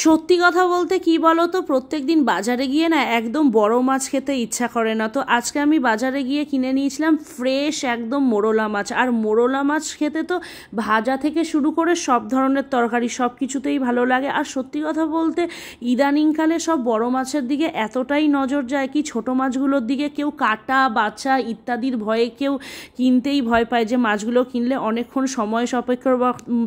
সত্যি কথা বলতে কি বলো তো, প্রত্যেক দিন বাজারে গিয়ে না একদম বড় মাছ খেতে ইচ্ছা করে না। তো আজকে আমি বাজারে গিয়ে কিনে নিয়েছিলাম ফ্রেশ একদম মোরলা মাছ। আর মোরলা মাছ খেতে তো ভাজা থেকে শুরু করে সব ধরনের তরকারি সব কিছুতেই ভালো লাগে। আর সত্যি কথা বলতে ইদানিংকালে সব বড় মাছের দিকে এতটাই নজর যায় কি ছোট মাছগুলোর দিকে কেউ কাটা বাছা ইত্যাদির ভয়ে কেউ কিনতেই ভয় পায়, যে মাছগুলো কিনলে অনেকক্ষণ সময় সাপেক্ষ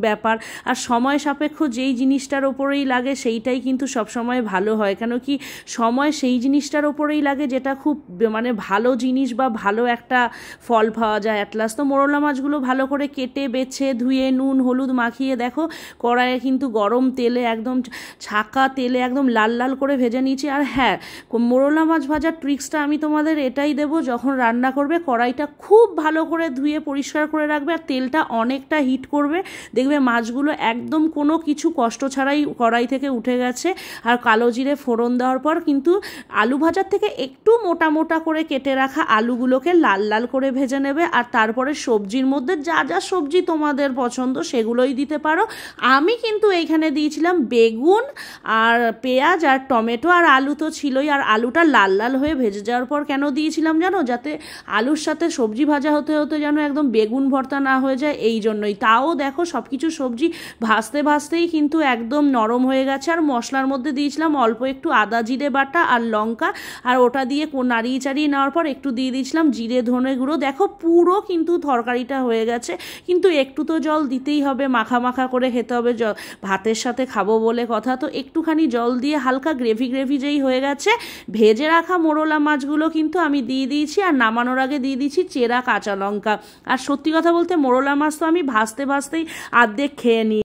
ব্যাপার। আর সময় সাপেক্ষ যেই জিনিসটার ওপরেই লাগে সেইটাই কিন্তু সবসময় ভালো হয়। কেন কি সময় সেই জিনিসটার ওপরেই লাগে যেটা খুব মানে ভালো জিনিস বা ভালো একটা ফল পাওয়া যায় অ্যাটলাস। তো মোরলা মাছগুলো ভালো করে কেটে বেছে ধুয়ে নুন হলুদ মাখিয়ে দেখো কড়াইয়ে কিন্তু গরম তেলে একদম ছাকা তেলে একদম লাল লাল করে ভেজে নিয়েছি। আর হ্যাঁ, মোরলা মাছ ভাজার ট্রিক্সটা আমি তোমাদের এটাই দেবো, যখন রান্না করবে কড়াইটা খুব ভালো করে ধুয়ে পরিষ্কার করে রাখবে আর তেলটা অনেকটা হিট করবে। দেখবে মাছগুলো একদম কোনো কিছু কষ্ট ছাড়াই কড়াই থেকে উঠে গেছে। আর কালো জিরে ফোড়ন দেওয়ার পর কিন্তু আলু ভাজার থেকে একটু মোটা মোটা করে কেটে রাখা আলুগুলোকে লাল লাল করে ভেজে নেবে। আর তারপরে সবজির মধ্যে যা যা সবজি তোমাদের পছন্দ সেগুলোই দিতে পারো। আমি কিন্তু এইখানে দিয়েছিলাম বেগুন আর পেঁয়াজ আর টমেটো আর আলু তো ছিলই। আর আলুটা লাল লাল হয়ে ভেজে যাওয়ার পর কেন দিয়েছিলাম জানো? যাতে আলুর সাথে সবজি ভাজা হতে হতে যেন একদম বেগুন ভর্তা না হয়ে যায়, এই জন্যই। তাও দেখো সব কিছু সবজি ভাজতে ভাজতেই কিন্তু একদম নরম হয়ে গেছে। আর মশলার মধ্যে দিয়েছিলাম অল্প একটু আদা জিরে বাটা আর লঙ্কা, আর ওটা দিয়ে নাড়িয়ে চাড়িয়ে নেওয়ার পর একটু দিয়ে দিয়েছিলাম জিরে ধনে গুঁড়ো। দেখো পুরো কিন্তু তরকারিটা হয়ে গেছে, কিন্তু একটু তো জল দিতেই হবে, মাখা মাখা করে খেতে হবে, ভাতের সাথে খাবো বলে কথা। তো একটুখানি জল দিয়ে হালকা গ্রেভি গ্রেভি যেই হয়ে গেছে, ভেজে রাখা মোরলা মাছগুলো কিন্তু আমি দিয়ে দিয়েছি। আর নামানোর আগে দিয়ে দিয়েছি চেরা কাঁচা লঙ্কা। আর সত্যি কথা বলতে মোরলা মাছ তো আমি ভাজতে ভাজতেই আর্ধেক খেয়ে নিই।